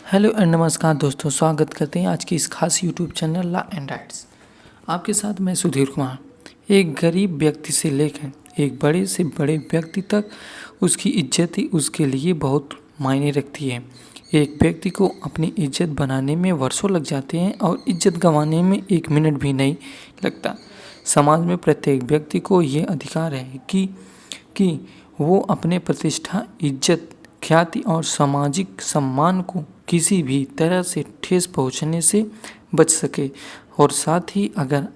Hello and नमस्कार दोस्तों, स्वागत करते हैं आज की इस खास YouTube channel law and rights. आपके साथ मैं सुधीर कुमार। एक गरीब व्यक्ति से लेकर एक बड़े से बड़े व्यक्ति तक उसकी इज्जत ही उसके लिए बहुत मायने रखती है। एक व्यक्ति को अपनी इज्जत बनाने में वर्षों लग जाते हैं और इज्जत गंवाने में एक मिनट भी नहीं लगता। समाज में प्रत्येक व्यक्ति को ये अधिकार है कि वो अपने प्रतिष्ठा, इज्जत, ख्याति और सामाजिक सम्मान को किसी भी तरह से ठेस पहुंचने से बच सके। और साथ ही अगर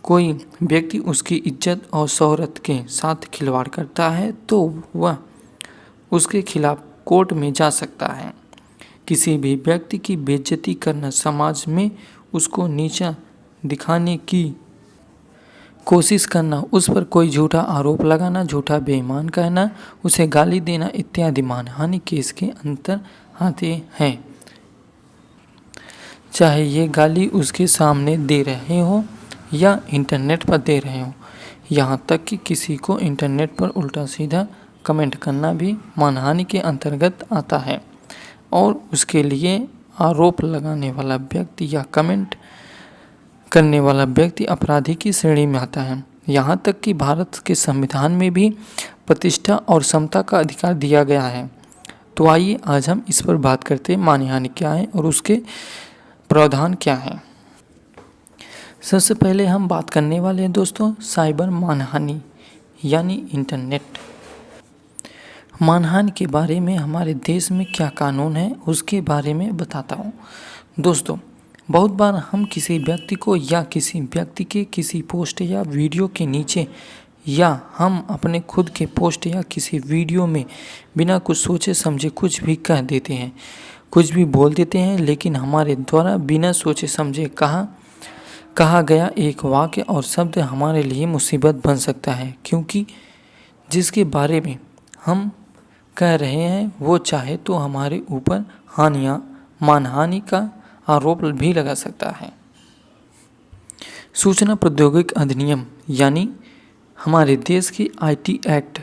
कोई व्यक्ति उसकी इज्जत और शोहरत के साथ खिलवाड़ करता है तो वह उसके खिलाफ कोर्ट में जा सकता है। किसी भी व्यक्ति की बेइज्जती करना, समाज में उसको नीचा दिखाने की कोशिश करना, उस पर कोई झूठा आरोप लगाना, झूठा बेईमान कहना, उसे गाली देना इत्यादि मानहानि केस के अंतर आते हैं। चाहे ये गाली उसके सामने दे रहे हो या इंटरनेट पर दे रहे हो, यहाँ तक कि किसी को इंटरनेट पर उल्टा सीधा कमेंट करना भी मानहानि के अंतर्गत आता है। और उसके लिए आरोप लगाने वाला व्यक्ति या कमेंट करने वाला व्यक्ति अपराधी की श्रेणी में आता है। यहाँ तक कि भारत के संविधान में भी प्रतिष्ठा और समता का अधिकार दिया गया है। तो आइए आज हम इस पर बात करते हैं, मानहानि क्या है और उसके प्रावधान क्या है। सबसे पहले हम बात करने वाले हैं दोस्तों साइबर मानहानि यानी इंटरनेट मानहानि के बारे में। हमारे देश में क्या कानून है उसके बारे में बताता हूँ दोस्तों। बहुत बार हम किसी व्यक्ति को या किसी व्यक्ति के किसी पोस्ट या वीडियो के नीचे या हम अपने खुद के पोस्ट या किसी वीडियो में बिना कुछ सोचे समझे कुछ भी कह देते हैं, कुछ भी बोल देते हैं। लेकिन हमारे द्वारा बिना सोचे समझे कहा गया एक वाक्य और शब्द हमारे लिए मुसीबत बन सकता है, क्योंकि जिसके बारे में हम कह रहे हैं वो चाहे तो हमारे ऊपर मानहानि का आरोप भी लगा सकता है। सूचना प्रौद्योगिकी अधिनियम यानी हमारे देश की IT act,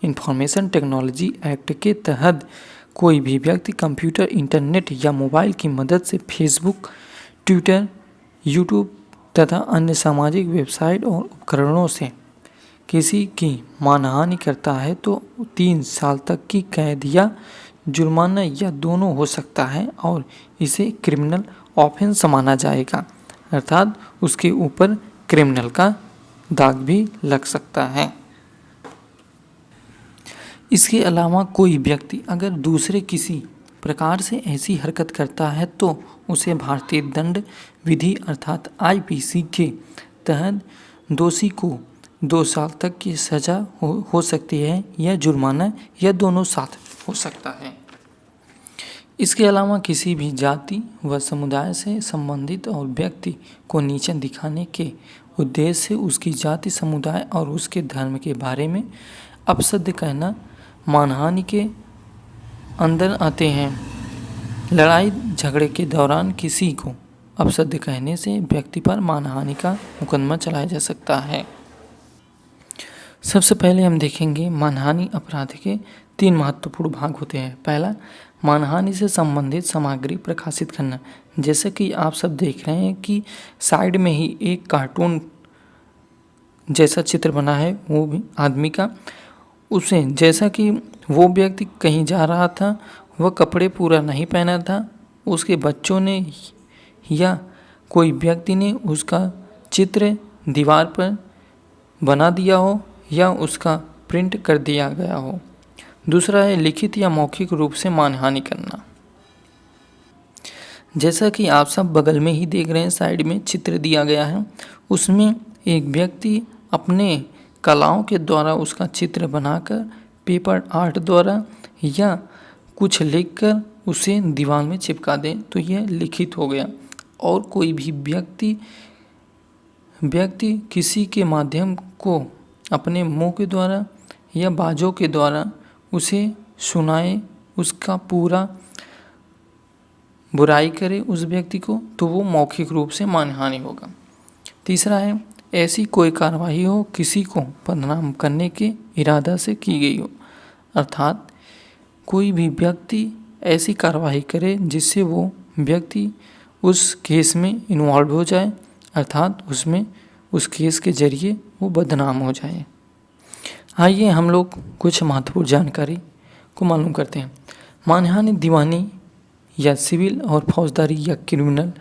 information technology act के तहत कोई भी व्यक्ति कंप्यूटर, इंटरनेट या मोबाइल की मदद से फेसबुक, ट्विटर, यूट्यूब तथा अन्य सामाजिक वेबसाइट और उपकरणों से किसी की मानहानि करता है तो 3 साल तक की कैद या जुर्माना या दोनों हो सकता है और इसे क्रिमिनल ऑफेंस माना जाएगा, अर्थात उसके ऊपर क्रिमिनल का दाग भी लग सकता है। इसके अलावा कोई व्यक्ति अगर दूसरे किसी प्रकार से ऐसी हरकत करता है तो उसे भारतीय दंड विधि अर्थात आईपीसी के तहत दोषी को 2 साल तक की सजा हो सकती है या जुर्माना या दोनों साथ हो सकता है। इसके अलावा किसी भी जाति व समुदाय से संबंधित और व्यक्ति को नीचा दिखाने के उद्देश्य से उसकी जाति, समुदाय और उसके धर्म के बारे में अपशब्द कहना मानहानि के अंदर आते हैं। लड़ाई झगड़े के दौरान किसी को अपशब्द कहने से व्यक्ति पर मानहानि का मुकदमा चलाया जा सकता है। सबसे पहले हम देखेंगे मानहानि अपराध के 3 महत्वपूर्ण भाग होते हैं। पहला, मानहानि से संबंधित सामग्री प्रकाशित करना। जैसे कि आप सब देख रहे हैं कि साइड में ही एक कार्टून जैसा चित्र बना है, वो भी आदमी का। उसे जैसा कि वो व्यक्ति कहीं जा रहा था, वह कपड़े पूरा नहीं पहना था, उसके बच्चों ने या कोई व्यक्ति ने उसका चित्र दीवार पर बना दिया हो या उसका प्रिंट कर दिया गया हो। दूसरा है लिखित या मौखिक रूप से मानहानि करना। जैसा कि आप सब बगल में ही देख रहे हैं, साइड में चित्र दिया गया है, उसमें एक व्यक्ति अपने कलाओं के द्वारा उसका चित्र बनाकर पेपर आर्ट द्वारा या कुछ लिखकर उसे दीवार में चिपका दे तो यह लिखित हो गया। और कोई भी व्यक्ति किसी के माध्यम को अपने मुंह के द्वारा या बाजों के द्वारा उसे सुनाए, उसका पूरा बुराई करे उस व्यक्ति को, तो वो मौखिक रूप से मानहानि होगा। तीसरा है ऐसी कोई कार्रवाई हो किसी को बदनाम करने के इरादा से की गई हो, अर्थात कोई भी व्यक्ति ऐसी कार्रवाई करे जिससे वो व्यक्ति उस केस में इन्वॉल्व हो जाए, अर्थात उसमें उस केस के जरिए वो बदनाम हो जाए। आइए हम लोग कुछ महत्वपूर्ण जानकारी को मालूम करते हैं। मानहानि दीवानी या सिविल और फौजदारी या क्रिमिनल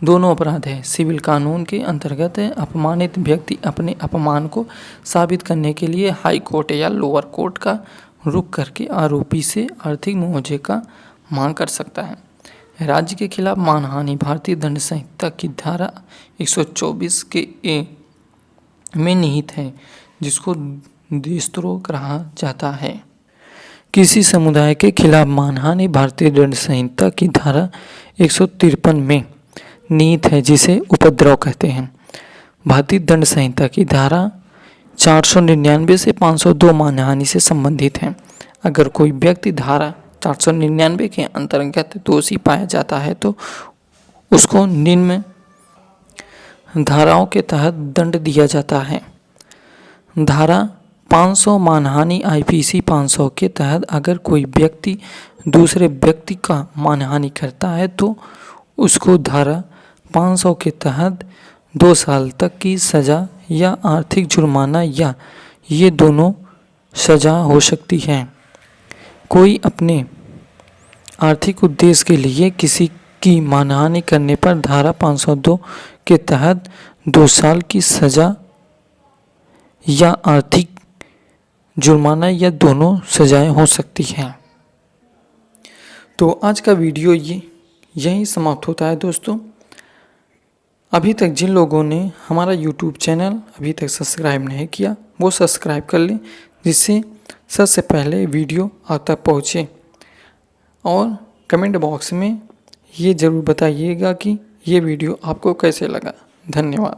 दोनों अपराध है। सिविल कानून के अंतर्गत अपमानित व्यक्ति अपने अपमान को साबित करने के लिए हाई कोर्ट या लोअर कोर्ट का रुख करके आरोपी से आर्थिक मुआवजे का मांग कर सकता है। राज्य के खिलाफ मानहानि भारतीय दंड संहिता की धारा 124 के ए में निहित है, जिसको देशद्रोह कहा जाता है। किसी समुदाय के खिलाफ मानहानि भारतीय दंड संहिता की धारा 153 में निहित है, जिसे उपद्रव कहते हैं। भारतीय दंड संहिता की धारा 499 से 502 मानहानि से संबंधित है। अगर कोई व्यक्ति धारा 499 के अंतर्गत दोषी पाया जाता है तो उसको निम्न धाराओं के तहत दंड दिया जाता है। धारा 500 मानहानि आईपीसी 500 के तहत अगर कोई व्यक्ति दूसरे व्यक्ति का मानहानि करता है तो उसको धारा 500 के तहत 2 साल तक की सज़ा या आर्थिक जुर्माना या ये दोनों सज़ा हो सकती है। कोई अपने आर्थिक उद्देश्य के लिए किसी की मानहानि करने पर धारा 502 के तहत 2 साल की सज़ा या आर्थिक जुर्माना या दोनों सजाएं हो सकती हैं। तो आज का वीडियो यहीं समाप्त होता है दोस्तों। अभी तक जिन लोगों ने हमारा यूट्यूब चैनल अभी तक सब्सक्राइब नहीं किया वो सब्सक्राइब कर लें, जिससे सबसे पहले वीडियो आप तक पहुँचे। और कमेंट बॉक्स में ये ज़रूर बताइएगा कि ये वीडियो आपको कैसे लगा। धन्यवाद।